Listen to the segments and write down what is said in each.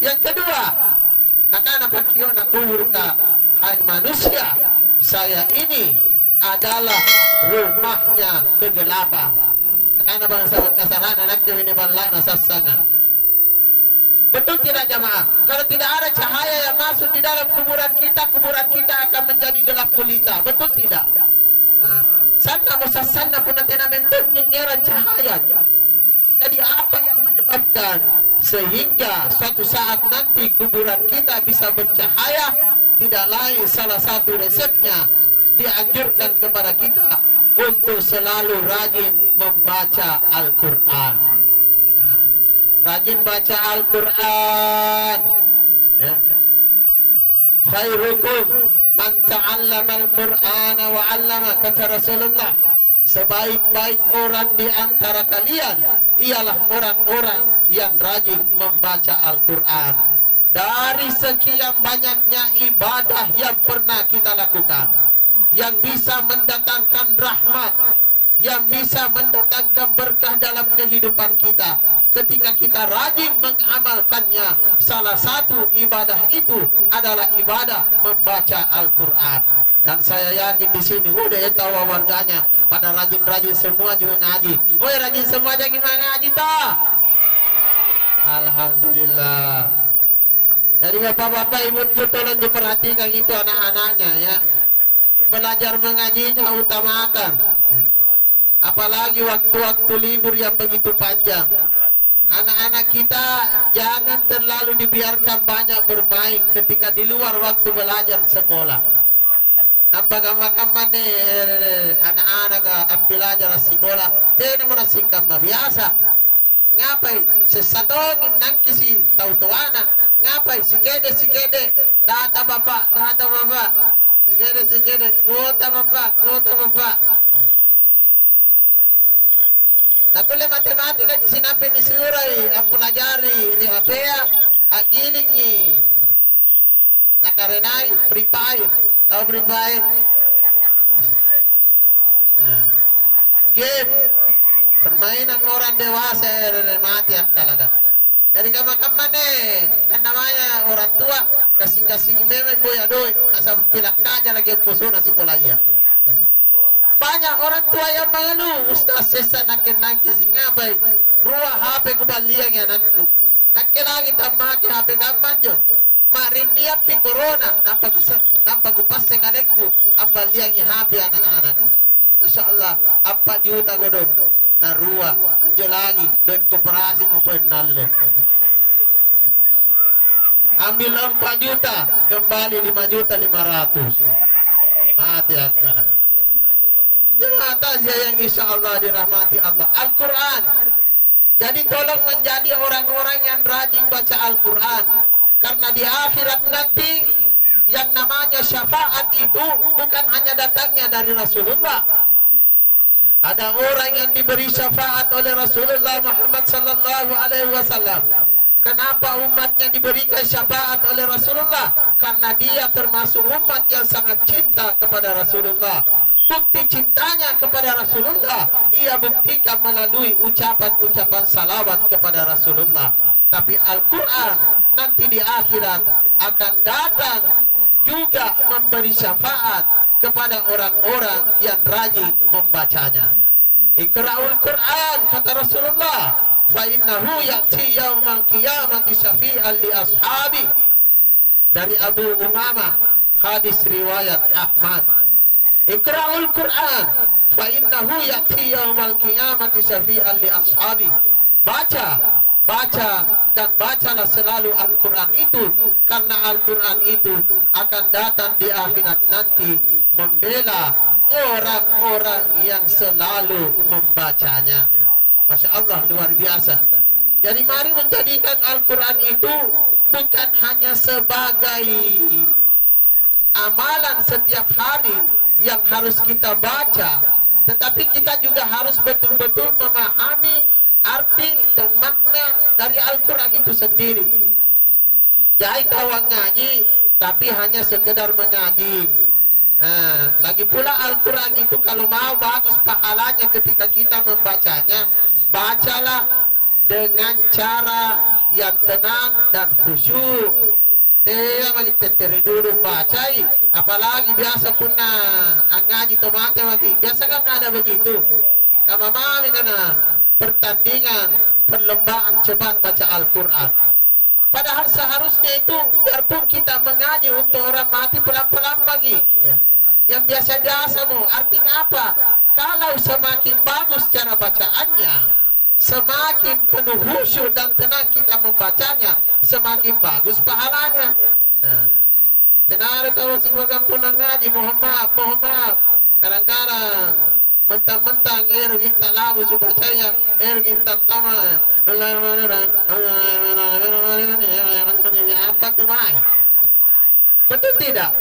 Yang kedua, nakana pakiona kulurka, hai manusia, saya ini adalah rumahnya kegelapan. Nakana bangsa kasaran anak ini balak nasasanga. Betul tidak jamaah? Kalau tidak ada cahaya yang masuk di dalam kuburan kita akan menjadi gelap gulita. Betul tidak? Sana musasana pun nanti namentun ngeran cahaya. Jadi apa yang menyebabkan sehingga suatu saat nanti kuburan kita bisa bercahaya? Tidak lain salah satu resepnya dianjurkan kepada kita untuk selalu rajin membaca Al-Quran. Rajin baca Al-Quran, ya. Khairukum man ta'allama al-Qur'ana wa 'allama, kata Rasulullah. Sebaik-baik orang di antara kalian ialah orang-orang yang rajin membaca Al-Quran. Dari sekian banyaknya ibadah yang pernah kita lakukan, yang bisa mendatangkan rahmat, yang bisa mendatangkan berkah dalam kehidupan kita, ketika kita rajin mengamalkannya, salah satu ibadah itu adalah ibadah membaca Al-Quran. Dan saya yakin di sini udah ya tahu warganya pada rajin-rajin semua juga ngaji. Oh ya, rajin semua aja gimana ngaji toh? Alhamdulillah. Jadi bapak-bapak, ibu-ibu tolong diperhatikan itu anak-anaknya ya. Belajar mengajinya utamakan. Apalagi waktu-waktu libur yang begitu panjang. Anak-anak kita jangan terlalu dibiarkan banyak bermain ketika di luar waktu belajar sekolah. Nampak makan anak-anak ambil aja sekolah. Tidak mau singkat biasa. Ngapai sesatongin nangkisi tahu-tawana. Ngapai sikede data bapak. Sikede kota bapak. Nakule matematika di sinapi misurai apulajari rihapea agilingi nakarenai prepare. Tahu prepare? Game permainan orang dewasa mati talaga. Jadi kamane kan namanya orang tua kasing-kasing meme boy adoy asa pilak aja lagi kusuna sekolahnya. Banyak orang tua yang mengeluh, Ustaz sesa nangkis ngabai ruah HP kubaliang ya anakku. Nakke lagi tamake HP gaman jo. Marin liap pi corona nampak kupasse kalekku ambal liang HP anak-anak. Masya Allah, 4 juta godong. Narua, anjo lagi duit koperasi mau penalle. Ambil 4 juta, kembali 5.500.000. Mati akal. Jemaah yang insya Allah dirahmati Allah. Al-Quran. Jadi tolong menjadi orang-orang yang rajin baca Al-Quran. Karena di akhirat nanti yang namanya syafaat itu bukan hanya datangnya dari Rasulullah. Ada orang yang diberi syafaat oleh Rasulullah Muhammad sallallahu alaihi wasallam. Kenapa umatnya diberikan syafaat oleh Rasulullah? Karena dia termasuk umat yang sangat cinta kepada Rasulullah. Bukti cintanya kepada Rasulullah ia buktikan melalui ucapan-ucapan salawat kepada Rasulullah. Tapi Al-Quran nanti di akhirat akan datang juga memberi syafaat kepada orang-orang yang rajin membacanya. Iqra'ul Quran, kata Rasulullah, fa innahu ya'ti yaumal qiyamati syafi'an li ashabi. Dari Abu Umamah, hadis riwayat Ahmad. Iqra'ul Quran fa innahu ya'ti yaumal qiyamati syafi'an li ashabi. Baca dan bacalah selalu Al-Quran itu, karena Al-Quran itu akan datang di akhirat nanti membela orang-orang yang selalu membacanya. Masya Allah, luar biasa. Jadi mari menjadikan Al-Quran itu bukan hanya sebagai amalan setiap hari yang harus kita baca, tetapi kita juga harus betul-betul memahami arti dan makna dari Al-Quran itu sendiri. Jadi tawang ngaji tapi hanya sekedar mengaji. Lagi pula Al-Quran itu kalau mau bagus pahalanya ketika kita membacanya, bacalah dengan cara yang tenang dan khusyuk. Dia magi duduk bacai, apalagi biasa pun ngaji tomate lagi. Biasa kan ada begitu. Kama mami kana pertandingan perlombaan cepat baca Al-Quran. Padahal seharusnya itu biarpun kita mengaji untuk orang mati pelan-pelan bagi. Ya. Yang biasa-biasa mu, artinya apa? Kalau semakin bagus cara bacaannya, semakin penuh khusyuk dan tenang kita membacanya, semakin bagus pahalanya. Nah, kenapa kalau si program pulang ngaji, mohon maaf. Kadang-kadang mentang-mentang kita lalu bacanya, kita tama, apa tuh mai? Betul tidak?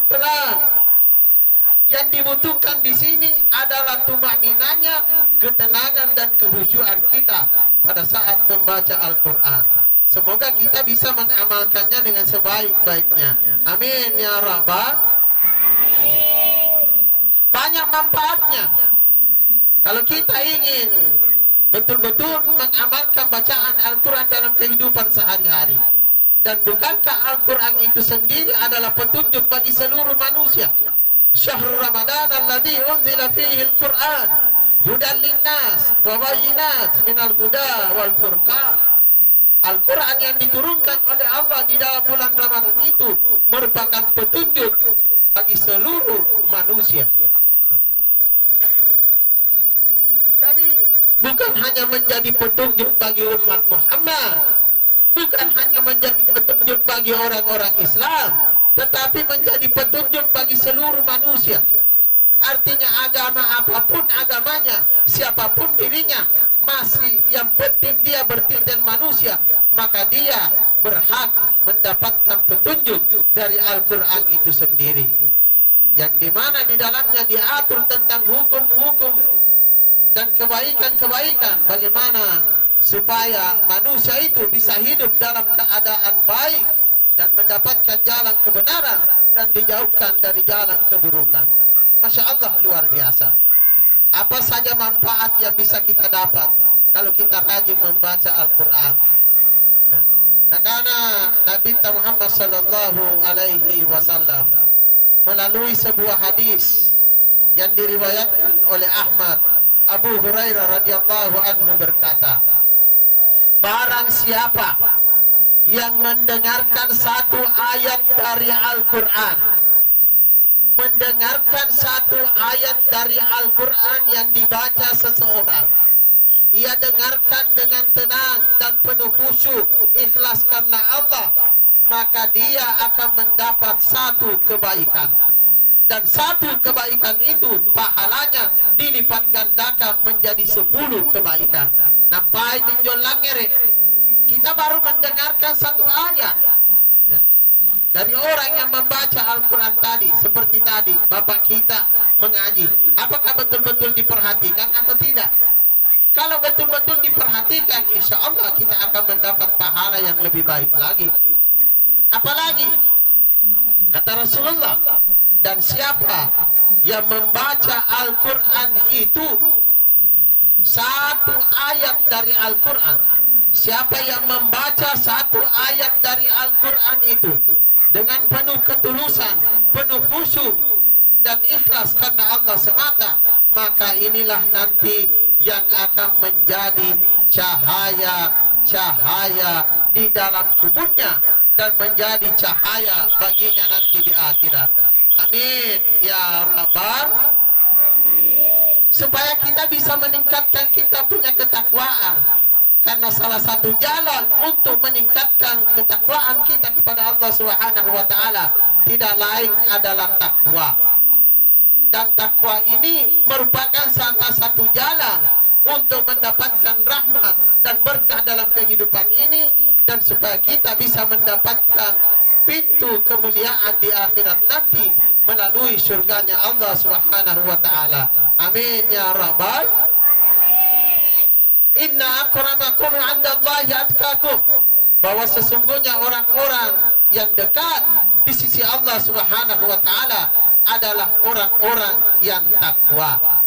Pelan. Yang dibutuhkan di sini adalah tumakninanya, ketenangan dan kehusyuan kita pada saat membaca Al-Quran. Semoga kita bisa mengamalkannya dengan sebaik-baiknya. Amin ya Rabbal. Banyak manfaatnya. Kalau kita ingin betul-betul mengamalkan bacaan Al-Quran dalam kehidupan sehari-hari. Dan bukankah Al-Quran itu sendiri adalah petunjuk bagi seluruh manusia? Syahrul Ramadan alladzi unzila fihi al-Qur'an hudan linnas wa bayyinat minal huda wal furqan. Al-Quran yang diturunkan oleh Allah di dalam bulan Ramadan itu merupakan petunjuk bagi seluruh manusia. Jadi bukan hanya menjadi petunjuk bagi umat Muhammad, bukan hanya menjadi petunjuk bagi orang-orang Islam, tetapi menjadi petunjuk bagi seluruh manusia. Artinya agama apapun agamanya, siapapun dirinya, masih yang penting dia bertindak manusia, maka dia berhak mendapatkan petunjuk dari Al-Quran itu sendiri, yang dimana di dalamnya diatur tentang hukum-hukum dan kebaikan-kebaikan, bagaimana supaya manusia itu bisa hidup dalam keadaan baik dan mendapatkan jalan kebenaran dan dijauhkan dari jalan keburukan. Masya Allah, luar biasa. Apa saja manfaat yang bisa kita dapat kalau kita rajin membaca Al-Quran. Nah, karena Nabi Muhammad sallallahu alaihi wasallam melalui sebuah hadis yang diriwayatkan oleh Ahmad, Abu Hurairah radhiyallahu anhu berkata, barang siapa yang mendengarkan satu ayat dari Al-Quran, mendengarkan satu ayat dari Al-Quran yang dibaca seseorang, ia dengarkan dengan tenang dan penuh khusyuk, ikhlas karena Allah, maka dia akan mendapat satu kebaikan. Dan satu kebaikan itu pahalanya dilipat gandakan menjadi 10 kebaikan. Nampai tinjol langere. Kita baru mendengarkan satu ayat ya, dari orang yang membaca Al-Quran tadi. Seperti tadi bapak kita mengaji, apakah betul-betul diperhatikan atau tidak? Kalau betul-betul diperhatikan, insya Allah kita akan mendapat pahala yang lebih baik lagi. Apalagi kata Rasulullah, dan siapa yang membaca Al-Quran itu satu ayat dari Al-Quran, siapa yang membaca satu ayat dari Al-Quran itu dengan penuh ketulusan, penuh khusyuk dan ikhlas karena Allah semata, maka inilah nanti yang akan menjadi cahaya di dalam tubuhnya dan menjadi cahaya baginya nanti di akhirat. Amin ya Rabbal. Supaya kita bisa meningkatkan kita punya ketakwaan, karena salah satu jalan untuk meningkatkan ketakwaan kita kepada Allah Subhanahu wa taala tidak lain adalah takwa. Dan takwa ini merupakan salah satu jalan untuk mendapatkan rahmat dan berkah dalam kehidupan ini, dan supaya kita bisa mendapatkan pintu kemuliaan di akhirat nanti melalui surganya Allah Subhanahu wa taala. Amin ya Rabbal. Inna akramakum 'indallahi atqakum. Bahwa sesungguhnya orang-orang yang dekat di sisi Allah Subhanahu wa taala adalah orang-orang yang takwa.